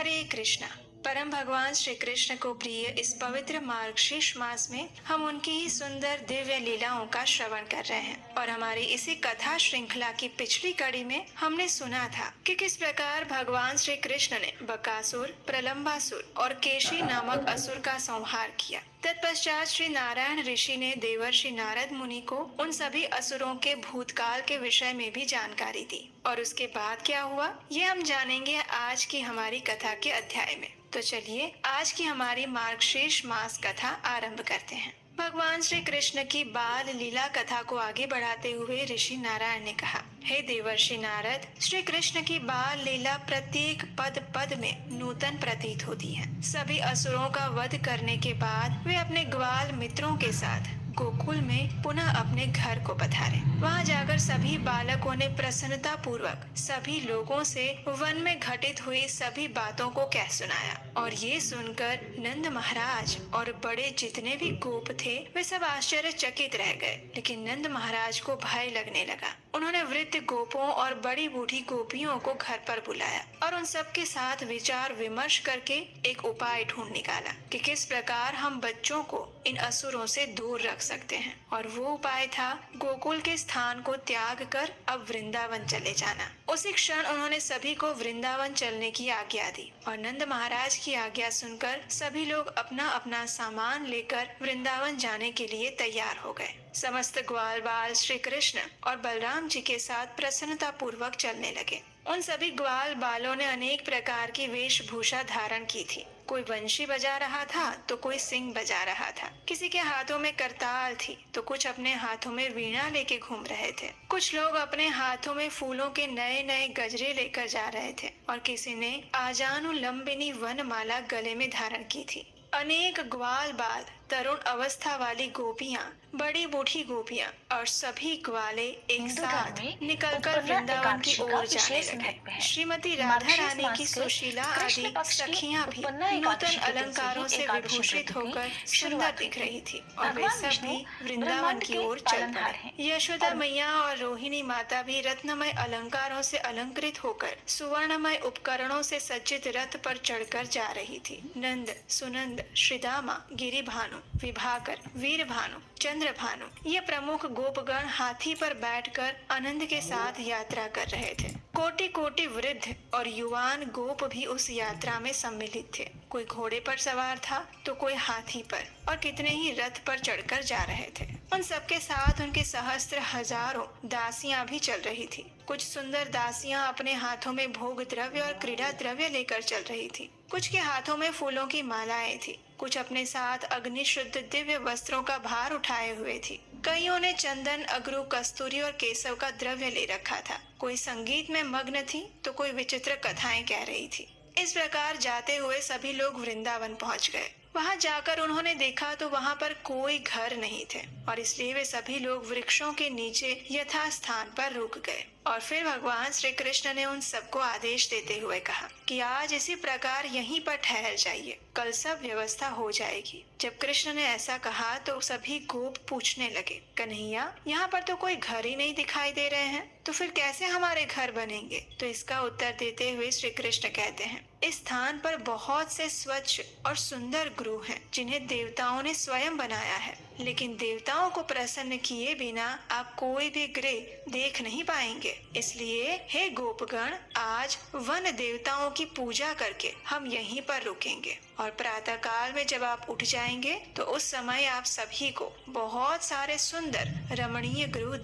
हरे कृष्णा। परम भगवान श्री कृष्ण को प्रिय इस पवित्र मार्गशीर्ष मास में हम उनकी ही सुंदर दिव्य लीलाओं का श्रवण कर रहे हैं और हमारी इसी कथा श्रृंखला की पिछली कड़ी में हमने सुना था कि किस प्रकार भगवान श्री कृष्ण ने बकासुर, प्रलंबासुर और केशी नामक असुर का संहार किया। तत्पश्चात श्री नारायण ऋषि ने देवर्षि नारद मुनि को उन सभी असुरों के भूतकाल के विषय में भी जानकारी दी और उसके बाद क्या हुआ ये हम जानेंगे आज की हमारी कथा के अध्याय में। तो चलिए आज की हमारी मार्गशीर्ष मास कथा आरंभ करते हैं। भगवान श्री कृष्ण की बाल लीला कथा को आगे बढ़ाते हुए ऋषि नारायण ने कहा, हे देवर्षि नारद, श्री कृष्ण की बाल लीला प्रत्येक पद पद में नूतन प्रतीत होती है। सभी असुरों का वध करने के बाद वे अपने ग्वाल मित्रों के साथ गोकुल में पुनः अपने घर को पधारे। वहां जाकर सभी बालकों ने प्रसन्नता पूर्वक सभी लोगों से वन में घटित हुई सभी बातों को कह सुनाया और ये सुनकर नंद महाराज और बड़े जितने भी गोप थे वे सब आश्चर्यचकित रह गए। लेकिन नंद महाराज को भय लगने लगा। उन्होंने वृद्ध गोपों और बड़ी बूढ़ी गोपियों को घर पर बुलाया और उन सब के साथ विचार विमर्श करके एक उपाय ढूंढ निकाला कि किस प्रकार हम बच्चों को इन असुरों से दूर रख सकते हैं। और वो उपाय था गोकुल के स्थान को त्याग कर अब वृंदावन चले जाना। उसी क्षण उन्होंने सभी को वृंदावन चलने की आज्ञा दी और नंद महाराज की आज्ञा सुनकर सभी लोग अपना अपना सामान लेकर वृंदावन जाने के लिए तैयार हो गए। समस्त ग्वाल बाल श्री कृष्ण और बलराम जी के साथ प्रसन्नता पूर्वक चलने लगे। उन सभी ग्वाल बालों ने अनेक प्रकार की वेशभूषा धारण की थी। कोई बंशी बजा रहा था तो कोई सिंह बजा रहा था। किसी के हाथों में करताल थी तो कुछ अपने हाथों में वीणा लेके घूम रहे थे। कुछ लोग अपने हाथों में फूलों के नए नए गजरे लेकर जा रहे थे और किसी ने आजानुलंबिनी वनमाला गले में धारण की थी। अनेक ग्वाल बाल, तरुण अवस्था वाली गोपियां, बड़ी बूढ़ी गोपियां और सभी ग्वाले एक साथ निकलकर वृंदावन की ओर जाने लगे। श्रीमती राधा रानी की सुशीला आदि सखियां भी नूतन अलंकारों से विभूषित होकर सुंदर दिख रही थी और वे सब भी वृंदावन की ओर चल पड़े। यशोदा मैया और रोहिणी माता भी रत्नमय अलंकारों से अलंकृत होकर सुवर्णमय उपकरणों से सज्जित रथ पर चढ़कर जा रही थी। नंद, सुनंद, श्रीदामा, गिरिभानु, विभाकर, वीरभानु, चंद्रभानु ये प्रमुख गोपगण हाथी पर बैठकर आनंद के साथ यात्रा कर रहे थे। कोटि कोटि वृद्ध और युवान गोप भी उस यात्रा में सम्मिलित थे। कोई घोड़े पर सवार था तो कोई हाथी पर और कितने ही रथ पर चढ़कर जा रहे थे। उन सबके साथ उनके सहस्त्र हजारों दासियां भी चल रही थी। कुछ सुंदर दासियां अपने हाथों में भोग द्रव्य और क्रीड़ा द्रव्य लेकर चल रही थी। कुछ के हाथों में फूलों की मालाएं थी। कुछ अपने साथ अग्नि शुद्ध दिव्य वस्त्रों का भार उठाए हुए थी। कईयों ने चंदन, अगरू, कस्तूरी और केसव का द्रव्य ले रखा था। कोई संगीत में मग्न थी तो कोई विचित्र कथाएं कह रही थी। इस प्रकार जाते हुए सभी लोग वृंदावन पहुंच गए। वहां जाकर उन्होंने देखा तो वहां पर कोई घर नहीं थे और इसलिए वे सभी लोग वृक्षों के नीचे यथास्थान पर रुक गए। और फिर भगवान श्री कृष्ण ने उन सबको आदेश देते हुए कहा कि आज इसी प्रकार यहीं पर ठहर जाइए, कल सब व्यवस्था हो जाएगी। जब कृष्ण ने ऐसा कहा तो सभी गोप पूछने लगे, कन्हैया, यहाँ पर तो कोई घर ही नहीं दिखाई दे रहे हैं, तो फिर कैसे हमारे घर बनेंगे? तो इसका उत्तर देते हुए श्री कृष्ण कहते हैं, इस स्थान पर बहुत से स्वच्छ और सुंदर गृह हैं, जिन्हें देवताओं ने स्वयं बनाया है। लेकिन देवताओं को प्रसन्न किए बिना आप कोई भी गृह देख नहीं पाएंगे। इसलिए हे गोपगण, आज वन देवताओं की पूजा करके हम यहीं पर रुकेंगे और प्रातः काल में जब आप उठ जाएंगे तो उस समय आप सभी को बहुत सारे सुंदर रमणीय गृह।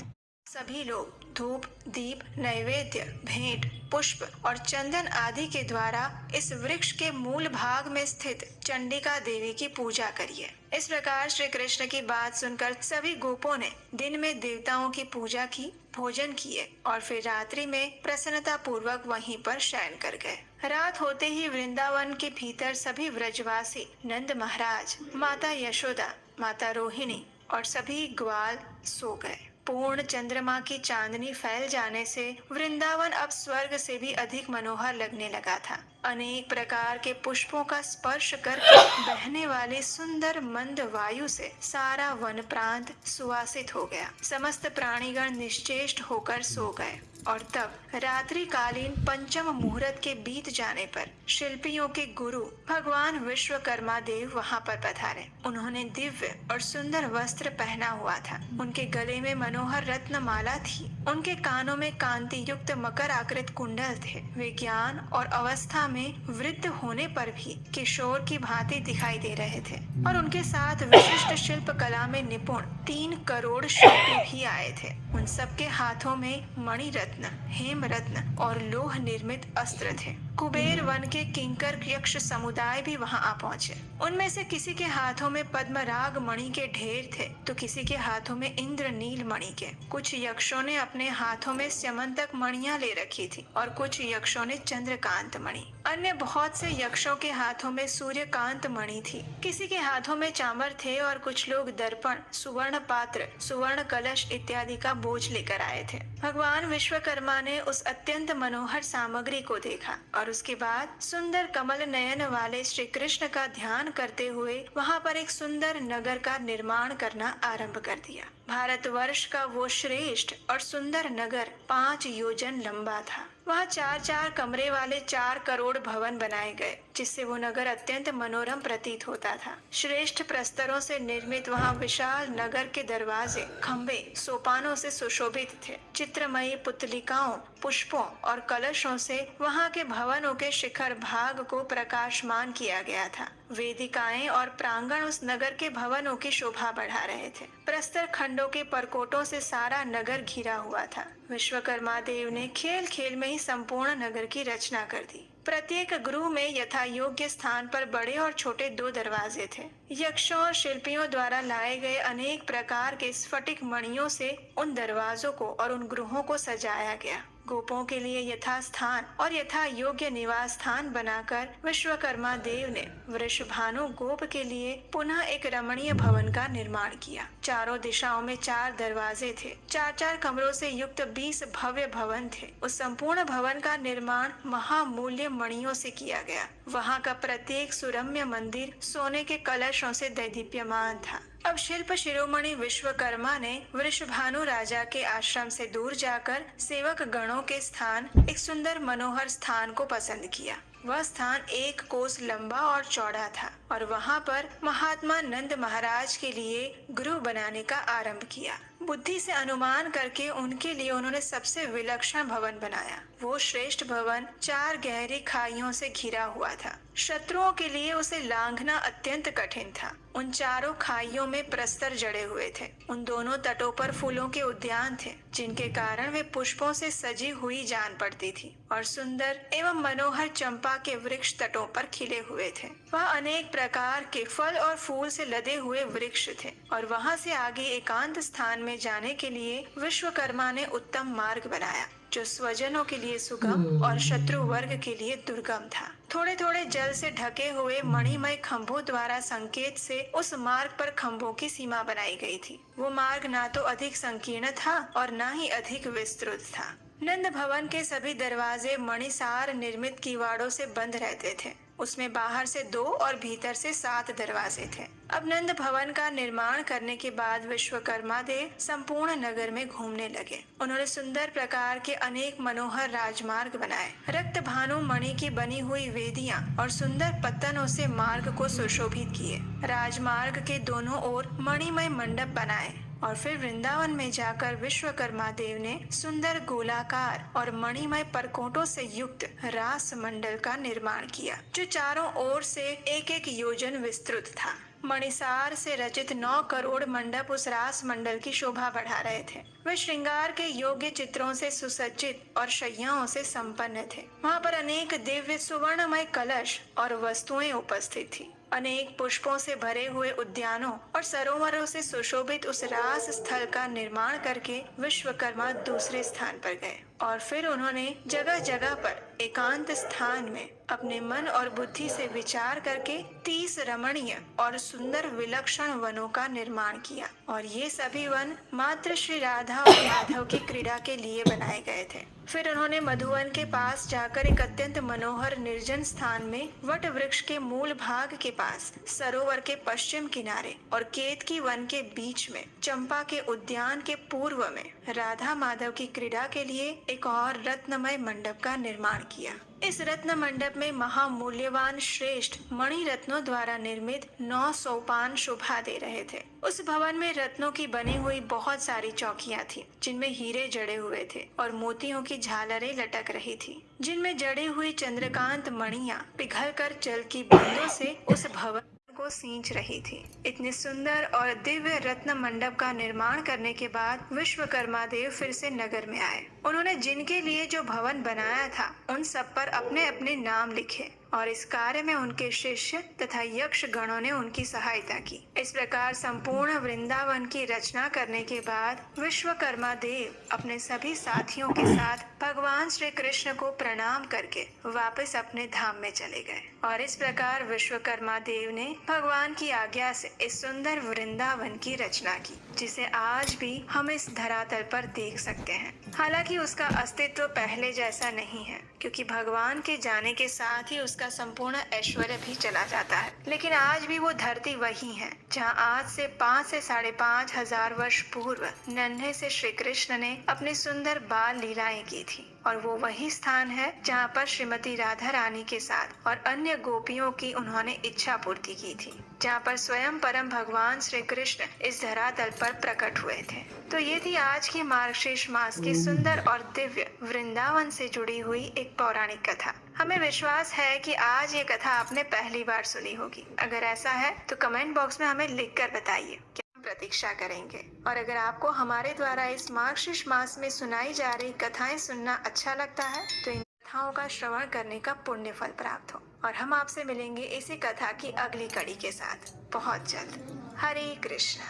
सभी लोग धूप, दीप, नैवेद्य, भेंट, पुष्प और चंदन आदि के द्वारा इस वृक्ष के मूल भाग में स्थित चंडिका देवी की पूजा करिए। इस प्रकार श्री कृष्ण की बात सुनकर सभी गोपों ने दिन में देवताओं की पूजा की, भोजन किए और फिर रात्रि में प्रसन्नता पूर्वक वहीं पर शयन कर गए। रात होते ही वृंदावन के भीतर सभी व्रजवासी, नंद महाराज, माता यशोदा, माता रोहिणी और सभी ग्वाल सो गए। पूर्ण चंद्रमा की चांदनी फैल जाने से वृंदावन अब स्वर्ग से भी अधिक मनोहर लगने लगा था। अनेक प्रकार के पुष्पों का स्पर्श करके बहने वाले सुंदर मंद वायु से सारा वन प्रांत सुवासित हो गया। समस्त प्राणीगण निश्चेष्ट होकर सो गए। और तब रात्रिकालीन पंचम मुहूर्त के बीत जाने पर शिल्पियों के गुरु भगवान विश्वकर्मा देव वहां पर पधारे। उन्होंने दिव्य और सुंदर वस्त्र पहना हुआ था। उनके गले में मनोहर रत्न माला थी। उनके कानों में कांति युक्त मकर आकृत कुंडल थे। वे ज्ञान और अवस्था में वृद्ध होने पर भी किशोर की भांति दिखाई दे रहे थे और उनके साथ विशिष्ट शिल्प कला में निपुण 3 करोड़ शिल्पी भी आए थे। उन सबके हाथों में मणि रत्न, हेम रत्न और लोह निर्मित अस्त्र थे। कुबेर वन के किंकर यक्ष समुदाय भी वहां आ पहुंचे। उनमें से किसी के हाथों में पद्मराग मणि के ढेर थे तो किसी के हाथों में इंद्रनील मणि के। कुछ यक्षों ने अपने हाथों में स्यमंतक मणियां ले रखी थी और कुछ यक्षों ने चंद्रकांत मणि। अन्य बहुत से यक्षों के हाथों में सूर्यकांत मणि थी। किसी के हाथों में चामर थे और कुछ लोग दर्पण, सुवर्ण पात्र, सुवर्ण कलश इत्यादि का बोझ लेकर आए थे। भगवान विश्वकर्मा ने उस अत्यंत मनोहर सामग्री को देखा और उसके बाद सुंदर कमल नयन वाले श्री कृष्ण का ध्यान करते हुए वहां पर एक सुंदर नगर का निर्माण करना आरंभ कर दिया। भारतवर्ष का वो श्रेष्ठ और सुंदर नगर 5 योजन लंबा था। वहाँ 4-4 कमरे वाले 4 करोड़ भवन बनाए गए, जिससे वो नगर अत्यंत मनोरम प्रतीत होता था। श्रेष्ठ प्रस्तरों से निर्मित वहाँ विशाल नगर के दरवाजे, खंबे, सोपानों से सुशोभित थे। चित्रमयी पुतलिकाओं, पुष्पों और कलशों से वहाँ के भवनों के शिखर भाग को प्रकाशमान किया गया था। वेदिकाएं और प्रांगण उस नगर के भवनों की शोभा बढ़ा रहे थे। प्रस्तर खंडों के परकोटों से सारा नगर घिरा हुआ था। विश्वकर्मा देव ने खेल खेल में ही संपूर्ण नगर की रचना कर दी। प्रत्येक गृह में यथा योग्य स्थान पर बड़े और छोटे 2 दरवाजे थे। यक्षों और शिल्पियों द्वारा लाए गए अनेक प्रकार के स्फटिक मणियों से उन दरवाजों को और उन गृहों को सजाया गया। गोपों के लिए यथास्थान और यथा योग्य निवास स्थान बनाकर विश्वकर्मा देव ने वृषभानु गोप के लिए पुनः एक रमणीय भवन का निर्माण किया। चारों दिशाओं में 4 दरवाजे थे। 4-4 कमरों से युक्त 20 भव्य भवन थे। उस संपूर्ण भवन का निर्माण महामूल्य मणियों से किया गया। वहाँ का प्रत्येक सुरम्य मंदिर सोने के कलशों से दैदीप्यमान था। अब शिल्प शिरोमणि विश्वकर्मा ने वृषभानु राजा के आश्रम से दूर जाकर सेवक गणों के स्थान एक सुंदर मनोहर स्थान को पसंद किया। वह स्थान 1 कोस लंबा और चौड़ा था और वहाँ पर महात्मा नंद महाराज के लिए गृह बनाने का आरंभ किया। बुद्धि से अनुमान करके उनके लिए उन्होंने सबसे विलक्षण भवन बनाया। वो श्रेष्ठ भवन 4 गहरी खाइयों से घिरा हुआ था। शत्रुओं के लिए उसे लांघना अत्यंत कठिन था। उन चारों खाइयों में प्रस्तर जड़े हुए थे। उन दोनों तटों पर फूलों के उद्यान थे, जिनके कारण वे पुष्पों से सजी हुई जान पड़ती थी और सुंदर एवं मनोहर चंपा के वृक्ष तटों पर खिले हुए थे। वह अनेक प्रकार के फल और फूल से लदे हुए वृक्ष थे और वहां से आगे एकांत स्थान में जाने के लिए विश्वकर्मा ने उत्तम मार्ग बनाया, जो स्वजनों के लिए सुगम और शत्रु वर्ग के लिए दुर्गम था। थोड़े थोड़े जल से ढके हुए मणिमय खंभों द्वारा संकेत से उस मार्ग पर खंभों की सीमा बनाई गई थी। वो मार्ग ना तो अधिक संकीर्ण था और ना ही अधिक विस्तृत था। नंद भवन के सभी दरवाजे मणिसार निर्मित किवाड़ों से बंद रहते थे। उसमें बाहर से 2 और भीतर से 7 दरवाजे थे। अब नंद भवन का निर्माण करने के बाद विश्वकर्मा देव संपूर्ण नगर में घूमने लगे। उन्होंने सुंदर प्रकार के अनेक मनोहर राजमार्ग बनाए। रक्त भानु मणि की बनी हुई वेदियां और सुंदर पत्तनों से मार्ग को सुशोभित किए। राजमार्ग के दोनों ओर मणिमय मंडप बनाए और फिर वृंदावन में जाकर विश्वकर्मा देव ने सुंदर गोलाकार और मणिमय परकोटों से युक्त रास मंडल का निर्माण किया, जो चारों ओर से 1-1 योजन विस्तृत था। मणिसार से रचित 9 करोड़ मंडप उस रास मंडल की शोभा बढ़ा रहे थे। वे श्रृंगार के योग्य चित्रों से सुसज्जित और शैयाओं से संपन्न थे। वहाँ पर अनेक दिव्य सुवर्णमय कलश और वस्तुएं उपस्थित थी। अनेक पुष्पों से भरे हुए उद्यानों और सरोवरों से सुशोभित उस रास स्थल का निर्माण करके विश्वकर्मा दूसरे स्थान पर गए और फिर उन्होंने जगह जगह पर एकांत स्थान में अपने मन और बुद्धि से विचार करके 30 रमणीय और सुंदर विलक्षण वनों का निर्माण किया और ये सभी वन मात्र श्री राधा और माधव की क्रीड़ा के लिए बनाए गए थे। फिर उन्होंने मधुवन के पास जाकर एक अत्यंत मनोहर निर्जन स्थान में वट वृक्ष के मूल भाग के पास, सरोवर के पश्चिम किनारे और केतकी वन के बीच में, चंपा के उद्यान के पूर्व में राधा माधव की क्रीड़ा के लिए एक और रत्नमय मंडप का निर्माण किया। इस रत्न मंडप में महामूल्यवान श्रेष्ठ मणि रत्नों द्वारा निर्मित 9 सोपान शोभा दे रहे थे। उस भवन में रत्नों की बनी हुई बहुत सारी चौकियां थी, जिनमें हीरे जड़े हुए थे और मोतियों की झालरें लटक रही थी, जिनमें जड़ी हुई चंद्रकांत मणियां पिघलकर जल की बूंदों से उस भवन को सींच रही थी। इतने सुंदर और दिव्य रत्न मंडप का निर्माण करने के बाद विश्वकर्मा देव फिर से नगर में आए। उन्होंने जिनके लिए जो भवन बनाया था उन सब पर अपने अपने नाम लिखे और इस कार्य में उनके शिष्य तथा यक्ष गणों ने उनकी सहायता की। इस प्रकार संपूर्ण वृंदावन की रचना करने के बाद विश्वकर्मा देव अपने सभी साथियों के साथ भगवान श्री कृष्ण को प्रणाम करके वापस अपने धाम में चले गए। और इस प्रकार विश्वकर्मा देव ने भगवान की आज्ञा से इस सुंदर वृंदावन की रचना की, जिसे आज भी हम इस धरातल पर देख सकते हैं। हालांकि उसका अस्तित्व पहले जैसा नहीं है, क्योंकि भगवान के जाने के साथ ही उसका संपूर्ण ऐश्वर्य भी चला जाता है, लेकिन आज भी वो धरती वही है जहाँ आज से 5 से 5.5 हजार वर्ष पूर्व नन्हे से श्री कृष्ण ने अपनी सुंदर बाल लीलाएं की थी। और वो वही स्थान है जहाँ पर श्रीमती राधा रानी के साथ और अन्य गोपियों की उन्होंने इच्छा पूर्ति की थी, जहाँ पर स्वयं परम भगवान श्री कृष्ण इस धरातल पर प्रकट हुए थे। तो ये थी आज की मार्गशीर्ष मास की सुंदर और दिव्य वृंदावन से जुड़ी हुई एक पौराणिक कथा। हमें विश्वास है कि आज ये कथा आपने पहली बार सुनी होगी। अगर ऐसा है तो कमेंट बॉक्स में हमें लिखकर बताइए, प्रतीक्षा करेंगे। और अगर आपको हमारे द्वारा इस मार्गशीर्ष मास में सुनाई जा रही कथाएं सुनना अच्छा लगता है तो इन कथाओं का श्रवण करने का पुण्य फल प्राप्त हो। और हम आपसे मिलेंगे इसी कथा की अगली कड़ी के साथ बहुत जल्द। हरे कृष्ण।